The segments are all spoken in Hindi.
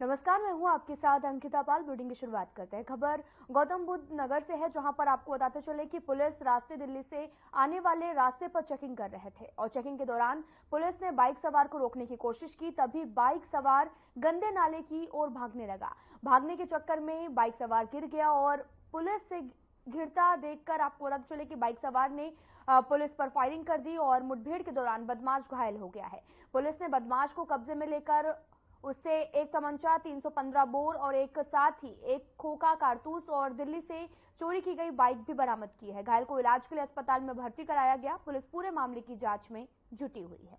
नमस्कार, मैं हूं आपके साथ अंकिता पाल। बुलेटिन की शुरुआत करते हैं। खबर गौतम बुद्ध नगर से है, जहां पर आपको बताते चले कि पुलिस रास्ते दिल्ली से आने वाले रास्ते पर चेकिंग कर रहे थे और चेकिंग के दौरान पुलिस ने बाइक सवार को रोकने की कोशिश की। तभी बाइक सवार गंदे नाले की ओर भागने लगा। भागने के चक्कर में बाइक सवार गिर गया और पुलिस से घिरता देखकर आपको बताते चले कि बाइक सवार ने पुलिस पर फायरिंग कर दी और मुठभेड़ के दौरान बदमाश घायल हो गया है। पुलिस ने बदमाश को कब्जे में लेकर उससे एक तमंचा, 315 बोर और एक साथ ही एक खोखा कारतूस और दिल्ली से चोरी की गई बाइक भी बरामद की है। घायल को इलाज के लिए अस्पताल में भर्ती कराया गया। पुलिस पूरे मामले की जांच में जुटी हुई है।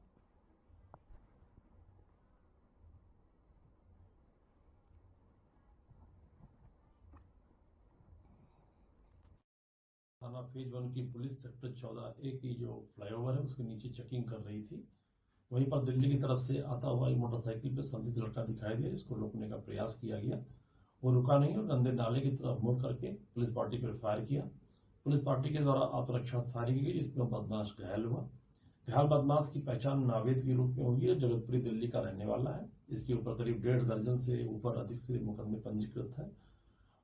थाना फेज 1 की पुलिस सेक्टर 14A की जो फ्लाईओवर है उसके नीचे चेकिंग कर रही थी। वहीं पर दिल्ली की तरफ से आता हुआ एक मोटरसाइकिल पे संदिग्ध लड़का दिखाई दिया। इसको रोकने का प्रयास किया गया, वो रुका नहीं और गंदे नाले की तरफ मुड़ करके पुलिस पार्टी पर फायर किया। पुलिस पार्टी के द्वारा आत्मरक्षा फायरिंग की गई, जिसमें बदमाश घायल हुआ। घायल बदमाश की पहचान नावेद के रूप में हुई है। जगतपुरी दिल्ली का रहने वाला है। इसके ऊपर करीब 1.5 दर्जन से ऊपर अधिक से मुकदमे पंजीकृत है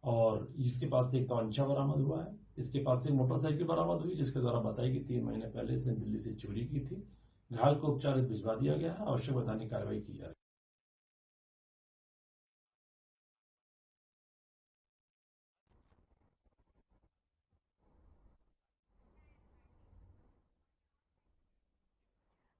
और इसके पास से एक तमंचा बरामद हुआ है। इसके पास से एक मोटरसाइकिल बरामद हुई, जिसके द्वारा बताई कि 3 महीने पहले इसने दिल्ली से चोरी की थी। घायल को उपचारित भिजवा दिया गया है। आवश्यक वैधानिक कार्रवाई की जा रही है।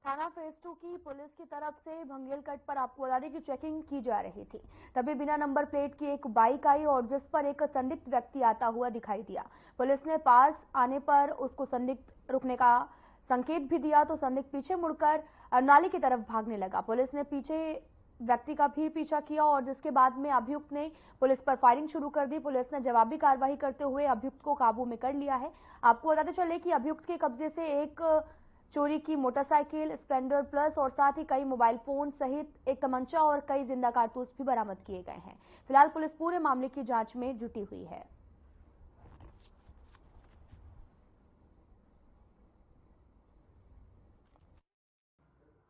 थाना फेज 2 की पुलिस की तरफ से भंगेलकट पर आपको बता दें कि चेकिंग की जा रही थी। तभी बिना नंबर प्लेट की एक बाइक आई और जिस पर एक संदिग्ध व्यक्ति आता हुआ दिखाई दिया। पुलिस ने पास आने पर उसको संदिग्ध रुकने का संकेत भी दिया तो संदिग्ध पीछे मुड़कर नाली की तरफ भागने लगा। पुलिस ने पीछे व्यक्ति का भी पीछा किया और जिसके बाद में अभियुक्त ने पुलिस पर फायरिंग शुरू कर दी। पुलिस ने जवाबी कार्रवाई करते हुए अभियुक्त को काबू में कर लिया है। आपको बताते चले कि अभियुक्त के कब्जे से एक चोरी की मोटरसाइकिल, स्प्लेंडर प्लस और साथ ही कई मोबाइल फोन सहित एक तमंचा और कई जिंदा कारतूस भी बरामद किए गए हैं। फिलहाल पुलिस पूरे मामले की जांच में जुटी हुई है।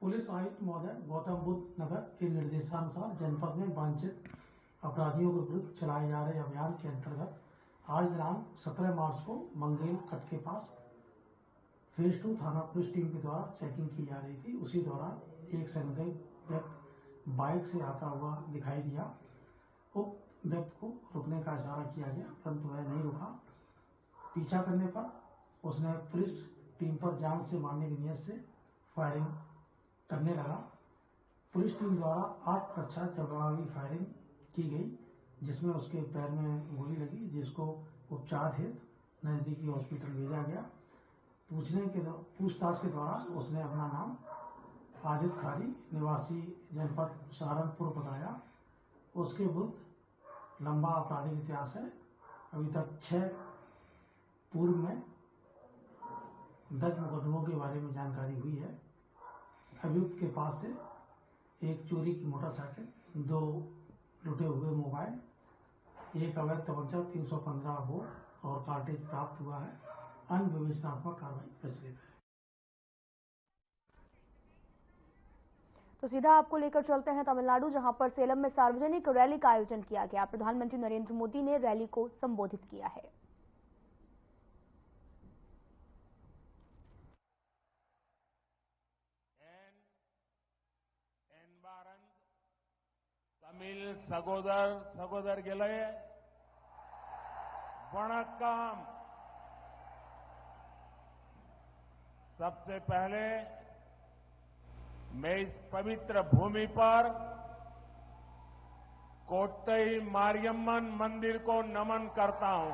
पुलिस आयुक्त महोदय गौतम बुद्ध नगर के निर्देशानुसार जनपद में वांछित अपराधियों के विरुद्ध चलाए जा रहे अभियान के अंतर्गत आज दिनांक 17 मार्च को मंगेल कट के पास फेज 2 थाना पुलिस टीम के द्वारा चेकिंग की जा रही थी। उसी दौरान एक संदिग्ध व्यक्ति बाइक से आता हुआ दिखाई दिया। उक्त व्यक्ति को रुकने का इशारा किया गया, परंतु वह नहीं रुका। पीछा करने पर उसने पुलिस टीम पर जान से मारने की नियत से फायरिंग करने लगा। पुलिस टीम द्वारा आत्मरक्षा जवाबी फायरिंग की गई, जिसमें उसके पैर में गोली लगी, जिसको उपचार हेतु नजदीकी हॉस्पिटल भेजा गया। पूछताछ के दौरान उसने अपना नाम आदित्य खारी निवासी जनपद सहारनपुर बताया। उसके विरुद्ध लंबा आपराधिक इतिहास है। अभी तक 6 पूर्व में दर्ज मुकदमों के बारे में जानकारी हुई है। अभियुक्त के पास से एक चोरी की मोटरसाइकिल, 2 लुटे हुए मोबाइल, एक अवैध तमंचा, 315 बोर और कार्टेज प्राप्त हुआ है। अन्य विवेचनात्मक कार्रवाई प्रचलित है। तो सीधा आपको लेकर चलते हैं तमिलनाडु, जहां पर सेलम में सार्वजनिक रैली का आयोजन किया गया। प्रधानमंत्री नरेंद्र मोदी ने रैली को संबोधित किया है। तमिल सगोदर सगोदरगळे वणक्कम। सबसे पहले मैं इस पवित्र भूमि पर कोट्टई मारियम्मन मंदिर को नमन करता हूं।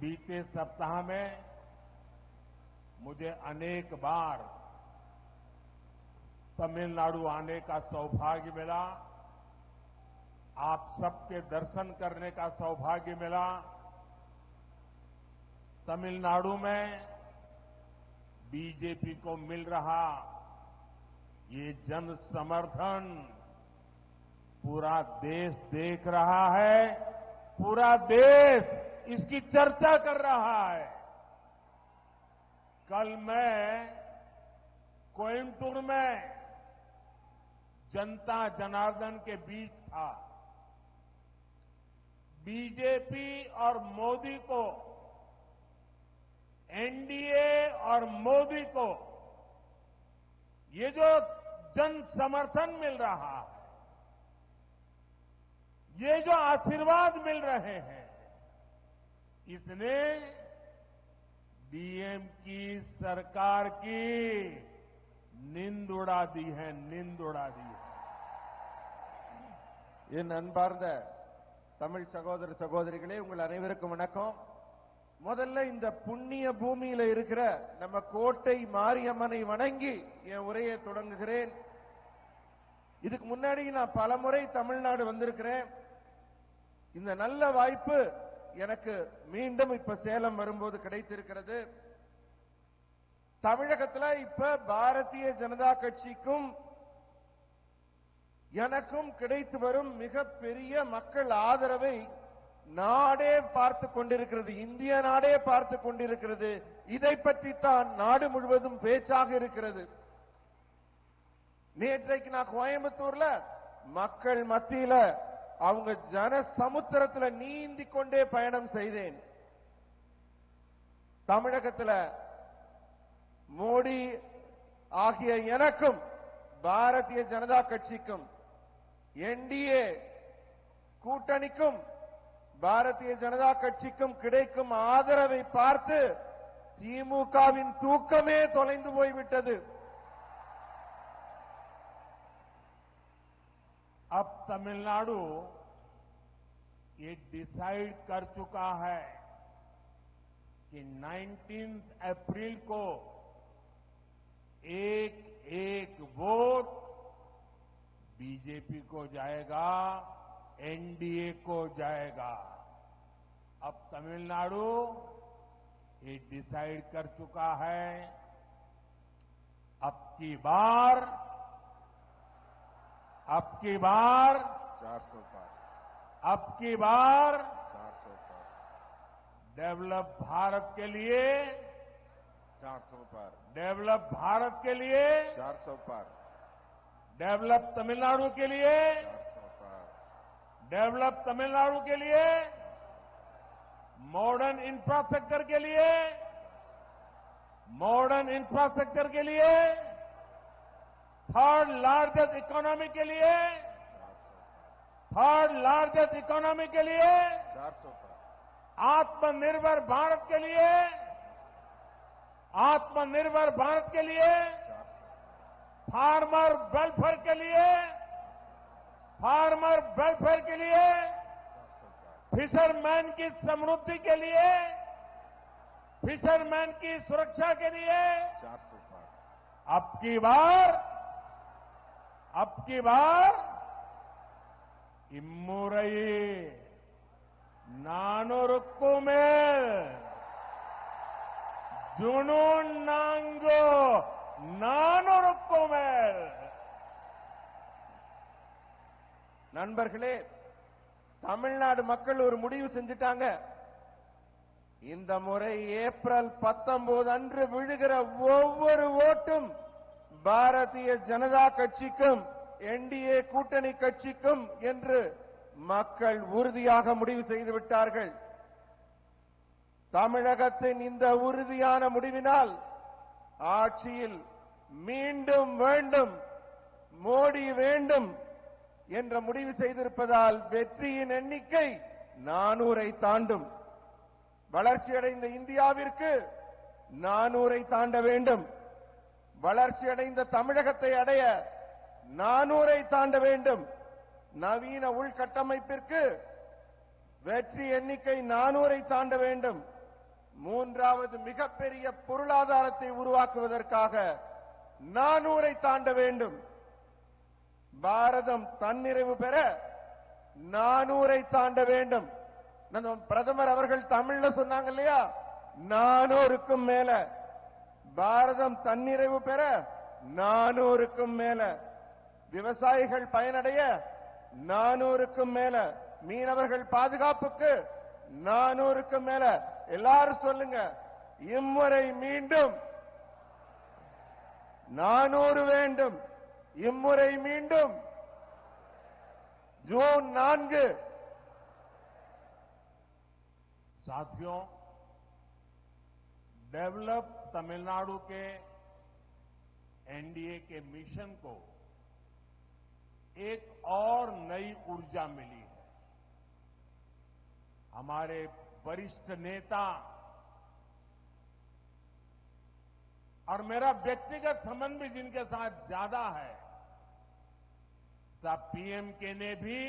बीते सप्ताह में मुझे अनेक बार तमिलनाडु आने का सौभाग्य मिला, आप सबके दर्शन करने का सौभाग्य मिला। तमिलनाडु में बीजेपी को मिल रहा ये जन समर्थन पूरा देश देख रहा है, पूरा देश इसकी चर्चा कर रहा है। कल मैं कोयंबटूर में जनता जनार्दन के बीच था। बीजेपी और मोदी को, एनडीए और मोदी को ये जो जन समर्थन मिल रहा है, ये जो आशीर्वाद मिल रहे हैं, इसने डीएम की सरकार की नींद उड़ा दी है, नींद उड़ा दी है। என் அன்பார்ந்த தமிழ் சகோதர சகோதரிகளே, உங்கள் அனைவருக்கும் வணக்கம். முதல்ல இந்த புண்ணிய பூமியில இருக்கிற நம்ம கோட்டை மாரியம்மனை வணங்கி என் உரையை தொடங்குகிறேன். இதுக்கு முன்னாடி நான் பலமுறை தமிழ்நாடு வந்திருக்கிறேன். இந்த நல்ல வாய்ப்பு எனக்கு மீண்டும் இப்ப சேலம் வரும்போது கிடைத்திருக்கிறது. தமிழகத்துல இப்ப பாரதிய ஜனதா கட்சிக்கும் எனக்கும் கிடைத்து வரும் மிகப்பெரிய மக்கள் ஆதரவை நாடே பார்த்து கொண்டிருக்கிறது, இந்திய நாடே பார்த்து கொண்டிருக்கிறது. இதை பற்றி தான் நாடு முழுவதும் பேச்சாக இருக்கிறது. நேற்றைக்கு நான் கோயம்புத்தூர்ல மக்கள் மத்தியில அவங்க ஜன சமுத்திரத்துல நீந்தி கொண்டே பயணம் செய்தேன். தமிழகத்துல மோடி ஆகிய எனக்கும் பாரதிய ஜனதா கட்சிக்கும் என்டிஏ கூட்டணிக்கும் பாரதிய ஜனதா கட்சிக்கும் கிடைக்கும் ஆதரவை பார்த்து திமுகவின் தூக்கமே தொலைந்து போய்விட்டது. अब तमिलनाडु ये डिसाइड कर चुका है कि 19 अप्रैल को एक एक वोट बीजेपी को जाएगा, एनडीए को जाएगा। अब तमिलनाडु ये डिसाइड कर चुका है, अब की बार 400 पार, अब की बार 400 पार, डेवलप भारत के लिए, 400 पार, डेवलप भारत के लिए, 400 पार, डेवलप तमिलनाडु के लिए, 400 पार, डेवलप तमिलनाडु के लिए, मॉडर्न इंफ्रास्ट्रक्चर के लिए, मॉडर्न इंफ्रास्ट्रक्चर के लिए, थर्ड लार्जेस्ट इकोनॉमी के लिए, थर्ड लार्जेस्ट इकोनॉमी के लिए, 400 पार, आत्मनिर्भर भारत के लिए, आत्मनिर्भर भारत के लिए, फार्मर वेलफेयर के लिए, फार्मर वेलफेयर के लिए, फिशरमैन की समृद्धि के लिए, फिशरमैन की सुरक्षा के लिए 400 पार, अब की बार इम्मुरई नानोरुक्कु मेल जुनून नांगो नानोरुक्कु मेल. நண்பர்களே, தமிழ்நாடு மக்கள் ஒரு முடிவு செஞ்சிட்டாங்க. இந்த முறை ஏப்ரல் 19 அன்று விழுகிற ஒவ்வொரு ஓட்டும் பாரதிய ஜனதா கட்சிக்கும் என்டிஏ கூட்டணி கட்சிக்கும் என்று மக்கள் உறுதியாக முடிவு செய்து விட்டார்கள். தமிழகத்தின் இந்த உறுதியான முடிவினால் ஆட்சியில் மீண்டும் வேண்டும், மோடி வேண்டும் என்ற முடிவு செய்திருப்பதால் வெற்றியின் எண்ணிக்கை 400-ஐ தாண்டும். வளர்ச்சியடைந்த இந்தியாவிற்கு 400-ஐ தாண்ட வேண்டும். வளர்ச்சியடைந்த தமிழகத்தை அடைய 400-ஐ தாண்ட வேண்டும். நவீன உள்கட்டமைப்பிற்கு வெற்றி எண்ணிக்கை 400-ஐ தாண்ட வேண்டும். மூன்றாவது மிகப்பெரிய பொருளாதாரத்தை உருவாக்குவதற்காக 400-ஐ தாண்ட வேண்டும். பாரதம் தன்னிறைவு பெற 400-ஐ தாண்ட வேண்டும். பிரதமர் அவர்கள் தமிழ்ல சொன்னாங்க இல்லையா, 400க்கும் மேல. பாரதம் தன்னிறைவு பெற 400க்கும் மேல. விவசாயிகள் பயனடைய 400க்கும் மேல. மீனவர்கள் பாதுகாப்புக்கு 400க்கும் மேல. எல்லாரும் சொல்லுங்க, இம்முறை மீண்டும் 400 வேண்டும். இம்முறை மீண்டும் जून 4 साथियों, डेवलप तमिलनाडु के एनडीए के मिशन को एक और नई ऊर्जा मिली है। हमारे वरिष्ठ नेता और मेरा व्यक्तिगत संबंध भी जिनके साथ ज्यादा है, सब पीएमके ने भी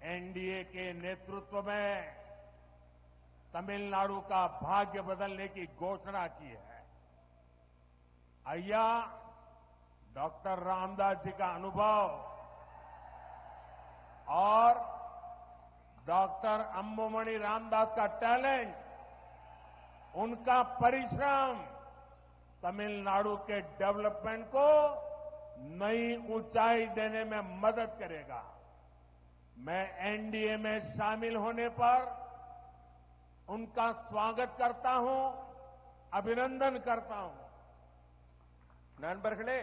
एनडीए के नेतृत्व में तमिलनाडु का भाग्य बदलने की घोषणा की है। अय्या डॉक्टर रामदास जी का अनुभव और डॉक्टर अंबुमणि रामदास का टैलेंट, उनका परिश्रम तमिलनाडु के डेवलपमेंट को नई ऊंचाई देने में मदद करेगा। मैं एनडीए में शामिल होने पर उनका स्वागत करता हूं, अभिनंदन करता हूं। நண்பர்களே,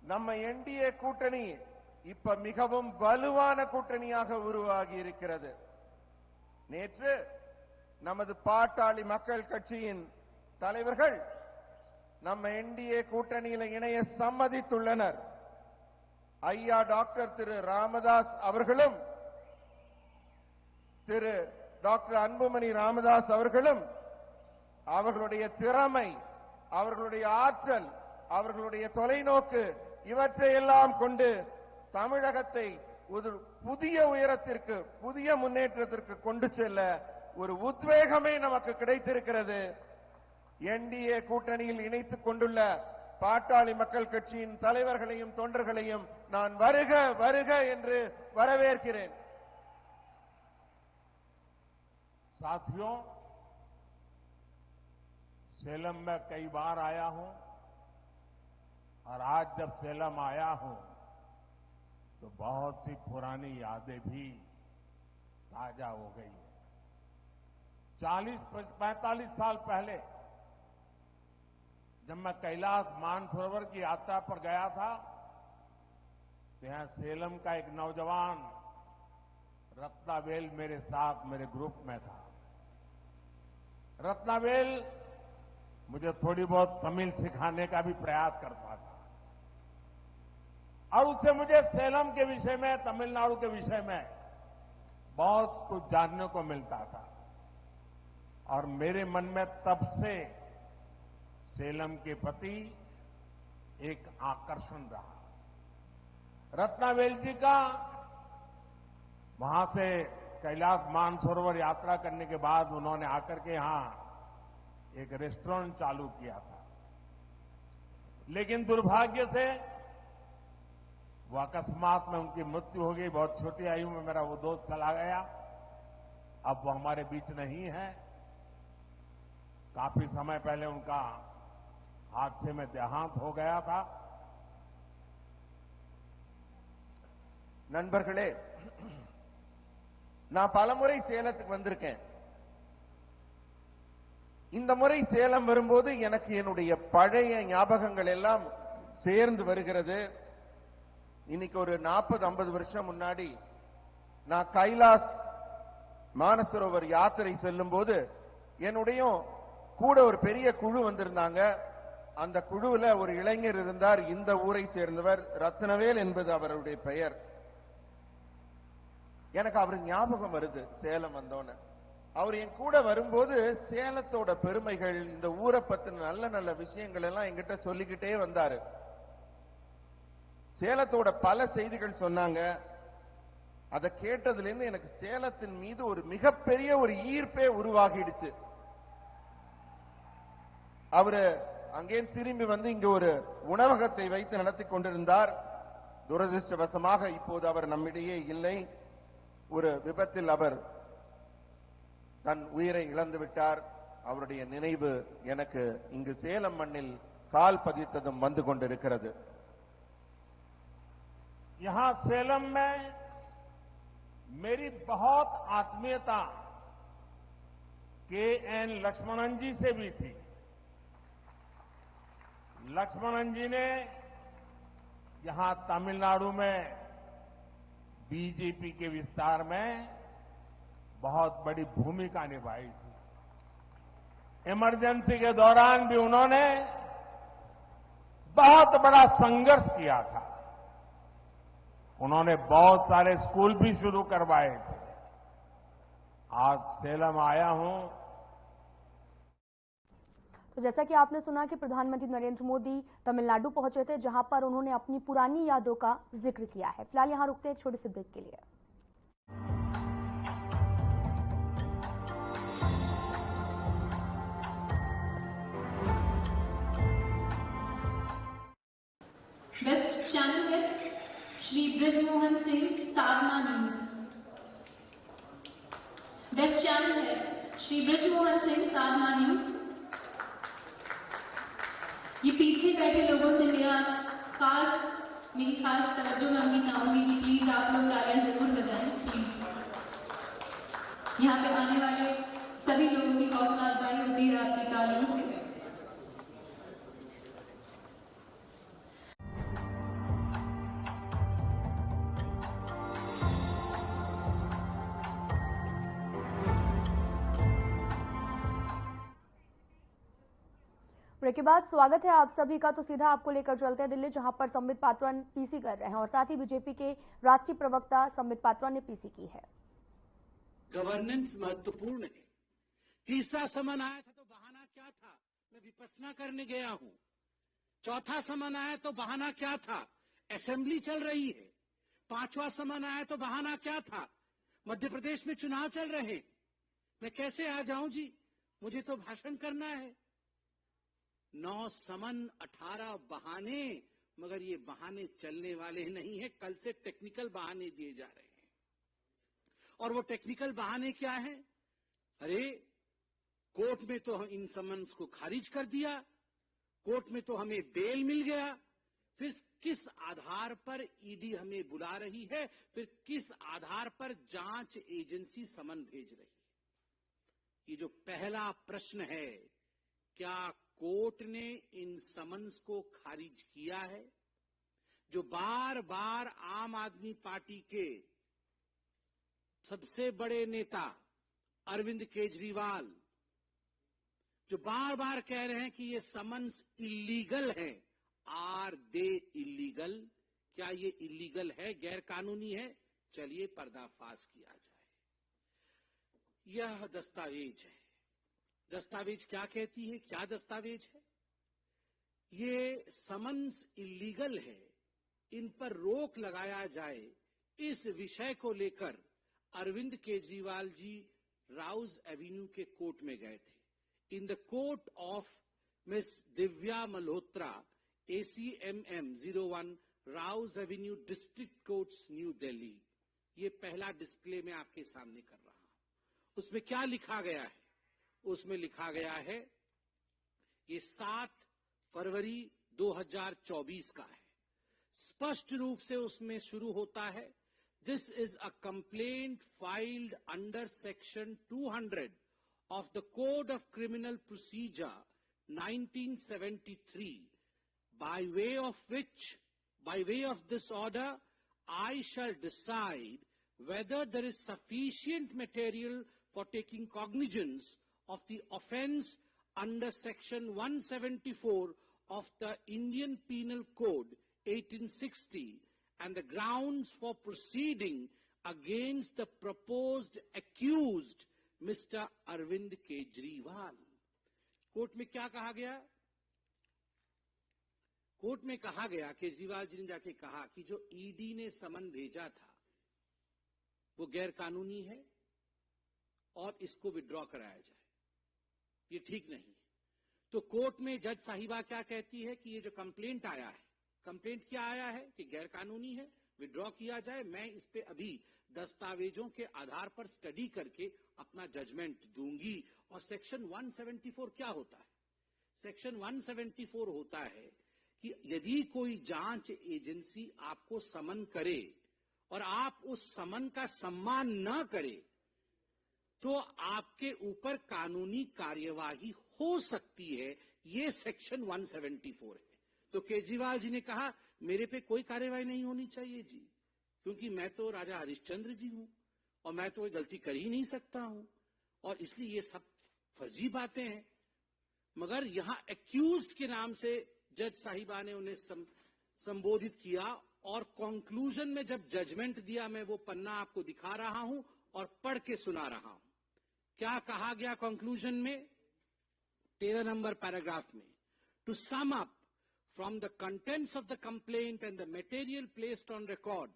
நம்ம என்டிஏ கூட்டணி இப்ப மிகவும் வலுவான கூட்டணியாக உருவாகி இருக்கிறது. நேற்று நமது பாட்டாளி மக்கள் கட்சியின் தலைவர்கள் நம்ம என்டிஏ கூட்டணியில இணைய சம்மதித்துள்ளனர். ஐயா டாக்டர் திரு ராமதாஸ் அவர்களும் திரு டாக்டர் அன்புமணி ராமதாஸ் அவர்களும் அவர்களுடைய திறமை, அவர்களுடைய ஆற்றல், அவர்களுடைய தொலைநோக்கு இவற்றையெல்லாம் கொண்டு தமிழகத்தை ஒரு புதிய உயரத்திற்கு, புதிய முன்னேற்றத்திற்கு கொண்டு செல்ல ஒரு உத்வேகமே நமக்கு கிடைத்திருக்கிறது. என்டிஏ கூட்டணியில் இணைத்துக் கொண்டுள்ள பாட்டாளி மக்கள் கட்சியின் தலைவர்களையும் தொண்டர்களையும் நான் வருக வருக என்று வரவேற்கிறேன். साथियों, सेलम में कई बार आया हूं और आज जब सेलम आया हूं तो बहुत सी पुरानी यादें भी ताजा हो गई है। 40-45 साल पहले जब मैं कैलाश मानसरोवर की यात्रा पर गया था तो यहां सेलम का एक नौजवान रत्नावेल मेरे साथ, मेरे ग्रुप में था। रत्नावेल मुझे थोड़ी बहुत तमिल सिखाने का भी प्रयास करता था और उससे मुझे सेलम के विषय में, तमिलनाडु के विषय में बहुत कुछ जानने को मिलता था और मेरे मन में तब से सेलम के प्रति एक आकर्षण रहा। रत्नावेल जी का वहां से कैलाश मानसरोवर यात्रा करने के बाद उन्होंने आकर के यहां एक रेस्टोरेंट चालू किया था, लेकिन दुर्भाग्य से वो अकस्मात में उनकी मृत्यु हो गई। बहुत छोटी आयु में मेरा वो दोस्त चला गया। अब वो हमारे बीच नहीं है। काफी समय पहले उनका हादसे में देहांत हो गया था। நண்பர்களே, நான் பலமுறை சேலத்துக்கு வந்திருக்கேன். இந்த முறை சேலம் வரும்போது எனக்கு என்னுடைய பழைய ஞாபகங்கள் எல்லாம் சேர்ந்து வருகிறது. இன்னைக்கு ஒரு 40-50 வருஷம் முன்னாடி நான் கைலாஸ் மானசரோவர் யாத்திரை செல்லும் போது என்னுடைய கூட ஒரு பெரிய குழு வந்திருந்தாங்க. அந்த குழுவுல ஒரு இளைஞர் இருந்தார், இந்த ஊரை சேர்ந்தவர், ரத்னவேல் என்பது அவருடைய பெயர். எனக்கு அவர் ஞாபகம் வருது சேலம் வந்தோன்னு. அவர் என் கூட வரும்போது சேலத்தோட பெருமைகள், இந்த ஊரை பத்தின நல்ல நல்ல விஷயங்கள் எல்லாம் என்கிட்ட சொல்லிக்கிட்டே வந்தாரு. சேலத்தோட பல செய்திகள் சொன்னாங்க. அதை கேட்டதுல இருந்து எனக்கு சேலத்தின் மீது ஒரு மிகப்பெரிய ஒரு ஈர்ப்பே உருவாகிடுச்சு. அவரு அங்கே திரும்பி வந்து இங்க ஒரு உணவகத்தை வைத்து நடத்தி கொண்டிருந்தார். துரதிருஷ்டவசமாக இப்போது அவர் நம்மிடையே இல்லை. ஒரு விபத்தில் அவர் தன் உயிரை இழந்து விட்டார். அவருடைய நினைவு எனக்கு இங்கு சேலம் மண்ணில் கால் பதித்ததும் வந்து கொண்டிருக்கிறது. यहां सेलम में मेरी बहुत आत्मीयता के.एन. लक्ष्मणन जी से भी थी। लक्ष्मणन जी ने यहां तमिलनाडु में बीजेपी के विस्तार में बहुत बड़ी भूमिका निभाई थी। इमरजेंसी के दौरान भी उन्होंने बहुत बड़ा संघर्ष किया था। उन्होंने बहुत सारे स्कूल भी शुरू करवाए थे। आज सेलम आया हूं तो जैसा कि आपने सुना कि प्रधानमंत्री नरेंद्र मोदी तमिलनाडु पहुंचे थे, जहां पर उन्होंने अपनी पुरानी यादों का जिक्र किया है। फिलहाल यहां रुकते हैं एक छोटे से ब्रेक के लिए। West channel head Shri Brijmohan Singh, Sadhana news. West channel head Shri Brijmohan Singh, Sadhana news. ये पीछे बैठे लोगों से मेरी खास तवज्जो मांगनी चाहूंगी कि प्लीज आप लोग तालियां जरूर बजाएं प्लीज। यहाँ पे आने वाले सभी लोगों की हौसला अफजाई होती है आपकी तालियों से। ब्रेक के बाद स्वागत है आप सभी का। तो सीधा आपको लेकर चलते हैं दिल्ली, जहां पर संबित पात्रा पीसी कर रहे हैं और साथ ही बीजेपी के राष्ट्रीय प्रवक्ता संबित पात्रा ने पीसी की है। गवर्नेंस महत्वपूर्ण है। तीसरा समन आया था तो बहाना क्या था, मैं विपස්සना करने गया हूं। चौथा समन आया तो बहाना क्या था, असेंबली चल रही है। पांचवा समन आया तो बहाना क्या था, मध्य प्रदेश में चुनाव चल रहे हैं। मैं कैसे आ जाऊं जी, मुझे तो भाषण करना है। 9 समन 18 बहाने, मगर ये बहाने चलने वाले नहीं है। कल से टेक्निकल बहाने दिए जा रहे हैं। और वो टेक्निकल बहाने क्या है? अरे कोर्ट में तो इन समन्स को खारिज कर दिया, कोर्ट में तो हमें बेल मिल गया, फिर किस आधार पर ईडी हमें बुला रही है, फिर किस आधार पर जांच एजेंसी समन भेज रही है। ये जो पहला प्रश्न है, क्या कोर्ट ने इन समन्स को खारिज किया है? जो बार बार आम आदमी पार्टी के सबसे बड़े नेता अरविंद केजरीवाल जो बार बार कह रहे हैं कि ये समन्स इल्लीगल है। Are they illegal? क्या ये इल्लीगल है, गैर कानूनी है? चलिए पर्दाफाश किया जाए। यह दस्तावेज है। दस्तावेज क्या कहती है, क्या दस्तावेज है? ये समन्स इल्लीगल है, इन पर रोक लगाया जाए, इस विषय को लेकर अरविंद केजरीवाल जी राउज एवेन्यू के कोर्ट में गए थे। In the court of miss Divya Malhotra, ACMM 01, Rouse Avenue, district courts, new Delhi. ये पहला डिस्प्ले मैं आपके सामने कर रहा हूं। उसमें क्या लिखा गया है? उसमें लिखा गया है, ये 7 फरवरी 2024 का है। स्पष्ट रूप से उसमें शुरू होता है, this is a complaint filed under section 200 of the Code of Criminal Procedure 1973, by way of this order, I shall decide whether there is sufficient material for taking cognizance of the offence under section 174 of the Indian Penal Code 1860 and the grounds for proceeding against the proposed accused mister Arvind Kejriwal. Court में क्या कहा गया? कोर्ट में कहा गया, केजरीवाल जी ने जाके कहा कि जो ईडी ने समन भेजा था वो गैर कानूनी है और इसको विड्रॉ कराया जाए, ये ठीक नहीं है। तो कोर्ट में जज साहिबा क्या कहती है कि ये जो कंप्लेंट आया है, कंप्लेंट क्या आया है कि गैर कानूनी है, विड्रॉ किया जाए। मैं इस पे अभी दस्तावेजों के आधार पर स्टडी करके अपना जजमेंट दूंगी। और सेक्शन 174 क्या होता है? सेक्शन 174 होता है कि यदि कोई जांच एजेंसी आपको समन करे और आप उस समन का सम्मान न करें तो आपके ऊपर कानूनी कार्यवाही हो सकती है। ये सेक्शन 174 है। तो केजरीवाल जी ने कहा मेरे पे कोई कार्रवाई नहीं होनी चाहिए जी, क्योंकि मैं तो राजा हरिश्चंद्र जी हूं और मैं तो कोई गलती कर ही नहीं सकता हूं, और इसलिए ये सब फर्जी बातें हैं। मगर यहां एक्यूज्ड के नाम से जज साहिबा ने उन्हें संबोधित किया, और कंक्लूजन में जब जजमेंट दिया, मैं वो पन्ना आपको दिखा रहा हूं और पढ़ के सुना रहा हूं। क्या कहा गया कंक्लूजन में? 13 नंबर पैराग्राफ में, to sum up from the contents of the complaint and the material placed on record,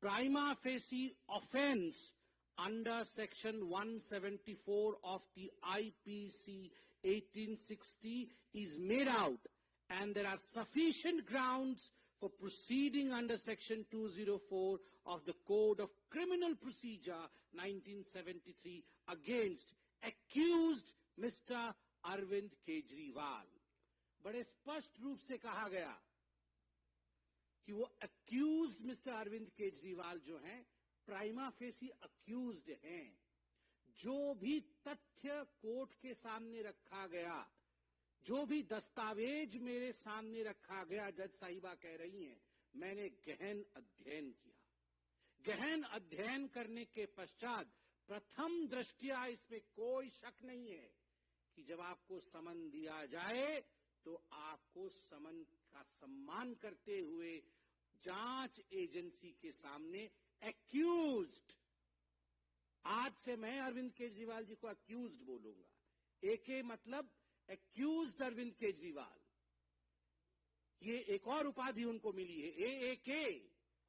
prima facie offense under section 174 of the IPC 1860 is made out, and there are sufficient grounds for proceeding under section 204 of the Code of Criminal Procedure 1973 against accused Mr. Arvind Kejriwal। बड़े स्पष्ट रूप से कहा गया कि वो अक्यूज्ड मिस्टर अरविंद केजरीवाल जो हैं, प्राइमा फेसी अक्यूज्ड हैं। जो भी तथ्य कोर्ट के सामने रखा गया, जो भी दस्तावेज मेरे सामने रखा गया, जज साहिबा कह रही हैं, मैंने गहन अध्ययन किया। गहन अध्ययन करने के पश्चात प्रथम दृष्टया इसमें कोई शक नहीं है कि जब आपको समन दिया जाए तो आपको समन का सम्मान करते हुए जांच एजेंसी के सामने एक्यूज्ड, आज से मैं अरविंद केजरीवाल जी को एक्यूज्ड बोलूंगा। एके मतलब एक्यूज्ड अरविंद केजरीवाल, ये एक और उपाधि उनको मिली है, एके,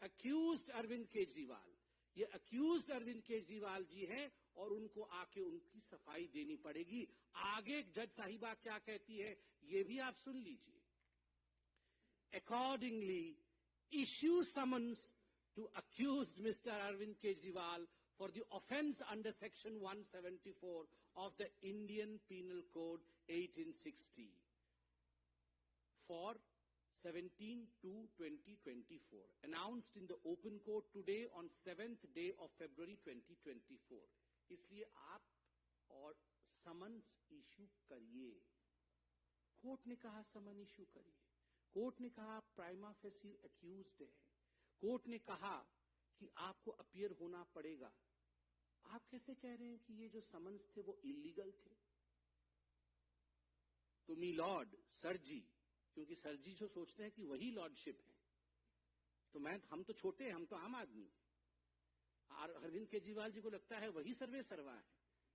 एक्यूज्ड अरविंद केजरीवाल। ये एक्यूज्ड अरविंद केजरीवाल जी हैं और उनको आके उनकी सफाई देनी पड़ेगी। आगे जज साहिबा क्या कहती है ये भी आप सुन लीजिए। Accordingly, issue summons to accused Mr. Arvind Kejriwal for the offence under section 174 of the Indian Penal Code 1860 for 17/2/2024, announced in the open court today on 7th day of February 2024। इसलिए आप और समन्स इशू करिए। कोर्ट ने कहा समन इशू करिए, कोर्ट ने कहा प्राइमा फेसी एक्यूज्ड है, कोर्ट ने कहा कि आपको अपीयर होना पड़ेगा। आप कैसे कह रहे हैं कि ये जो समन्स थे वो इलीगल थे? तो मी लॉर्ड, सर जी, क्योंकि सर जी जो सोचते हैं कि वही लॉर्डशिप है, तो हम तो छोटे हैं, हम तो आम आदमी, और अरविंद केजरीवाल जी को लगता है वही सर्वे सर्वा है।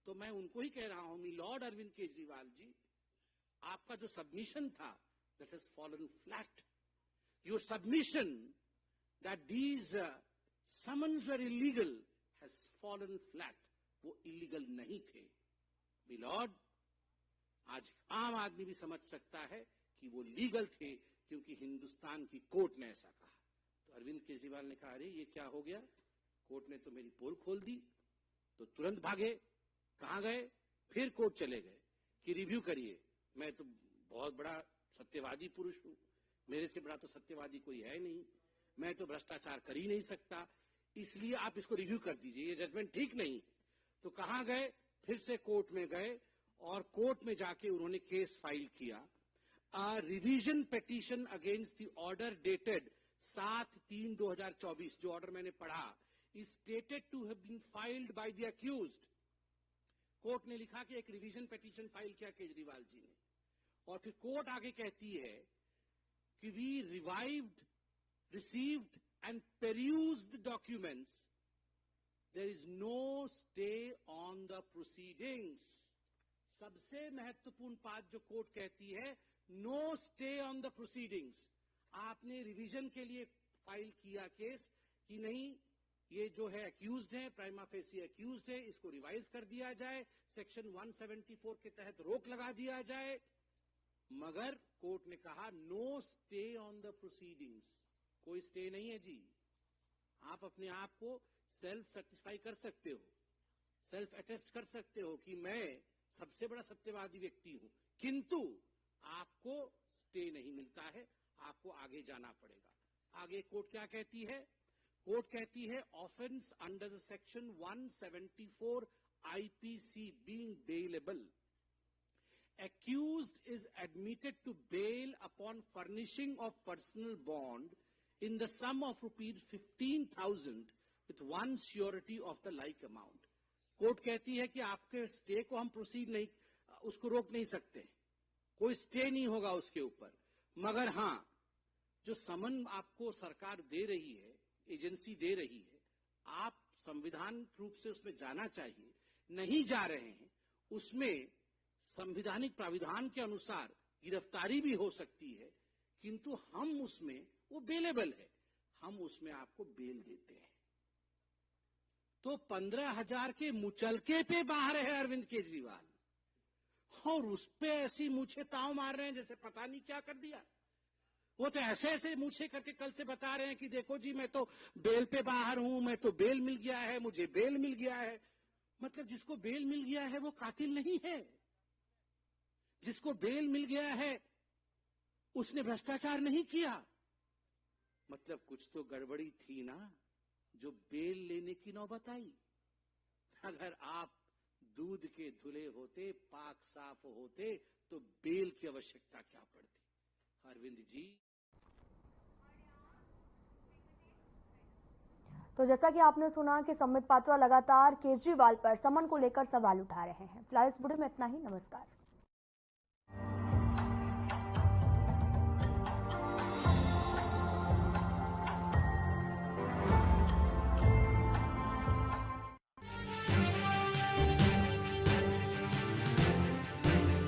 तो मैं उनको ही कह रहा हूं, मी लॉर्ड अरविंद केजरीवाल जी, आपका जो सबमिशन था that has fallen flat. Your submission that these summons were illegal has fallen flat. वो illegal नहीं थे। My lord, आज आम आदमी भी समझ सकता है कि वो लीगल थे, क्योंकि हिंदुस्तान की कोर्ट ने ऐसा कहा। तो अरविंद केजरीवाल ने कहा, अरे ये क्या हो गया, कोर्ट ने तो मेरी पोल खोल दी। तो तुरंत भागे, कहां गए? फिर कोर्ट चले गए कि रिव्यू करिए। मैं तो बहुत बड़ा सत्यवादी पुरुष हूं, मेरे से बड़ा तो सत्यवादी कोई है नहीं, मैं तो भ्रष्टाचार कर ही नहीं सकता, इसलिए आप इसको रिव्यू कर दीजिए, ये जजमेंट ठीक नहीं। तो कहां गए? फिर से कोर्ट में गए और कोर्ट में जाके उन्होंने केस फाइल किया। Revision petition against the order dated 7/3/2024, जो ऑर्डर मैंने पढ़ा, is stated to have been filed by the accused. Court ने लिखा कि एक रिवीजन पिटीशन फाइल किया केजरीवाल जी ने, और फिर कोर्ट आगे कहती है कि we received and perused documents, there is no stay on the proceedings. सबसे महत्वपूर्ण बात जो कोर्ट कहती है, no stay on the proceedings. आपने रिवीजन के लिए फाइल किया केस कि नहीं, ये जो है एक्यूज्ड है, प्राइमा फेसी एक्यूज्ड है, इसको रिवाइज कर दिया जाए, सेक्शन 174 के तहत रोक लगा दिया जाए। मगर कोर्ट ने कहा no stay on the proceedings, कोई स्टे नहीं है जी। आप अपने आप को सेल्फ सेटिस्फाई कर सकते हो, सेल्फ अटेस्ट कर सकते हो कि मैं सबसे बड़ा सत्यवादी व्यक्ति हूं, किंतु आपको स्टे नहीं मिलता है, आपको आगे जाना पड़ेगा। आगे कोर्ट क्या कहती है? कोर्ट कहती है offence under the section 174 IPC being bailable, accused is admitted to bail upon furnishing of personal bond in the sum of rupees 15,000 with one surety of the like amount. Court कहती है कि आपके स्टे को हम प्रोसीड नहीं, उसको रोक नहीं सकते, कोई स्टे नहीं होगा उसके ऊपर, मगर हां जो समन आपको सरकार दे रही है, एजेंसी दे रही है, आप संविधान रूप से उसमें जाना चाहिए, नहीं जा रहे हैं, उसमें संवैधानिक प्राविधान के अनुसार गिरफ्तारी भी हो सकती है, किंतु हम उसमें, वो बेलेबल है, हम उसमें आपको बेल देते हैं। तो 15,000 के मुचलके पे बाहर है अरविंद केजरीवाल, और उस पे ऐसी मूछे ताव मार रहे हैं जैसे पता नहीं क्या कर दिया। वो तो ऐसे ऐसे मूछे करके कल से बता रहे हैं कि देखो जी मैं तो बेल पे बाहर हूं, मैं तो बेल मिल गया है, मुझे बेल मिल गया है। मतलब जिसको बेल मिल गया है वो कातिल नहीं है, जिसको बेल मिल गया है उसने भ्रष्टाचार नहीं किया। मतलब कुछ तो गड़बड़ी थी ना, जो बेल लेने की नौबत आई। अगर आप दूध के धुले होते, पाक साफ होते, तो बेल की आवश्यकता क्या पड़ती। अरविंद जी, तो जैसा कि आपने सुना कि संबित पात्रा लगातार केजरीवाल पर समन को लेकर सवाल उठा रहे हैं। फिलहाल इस वीडियो में इतना ही। नमस्कार।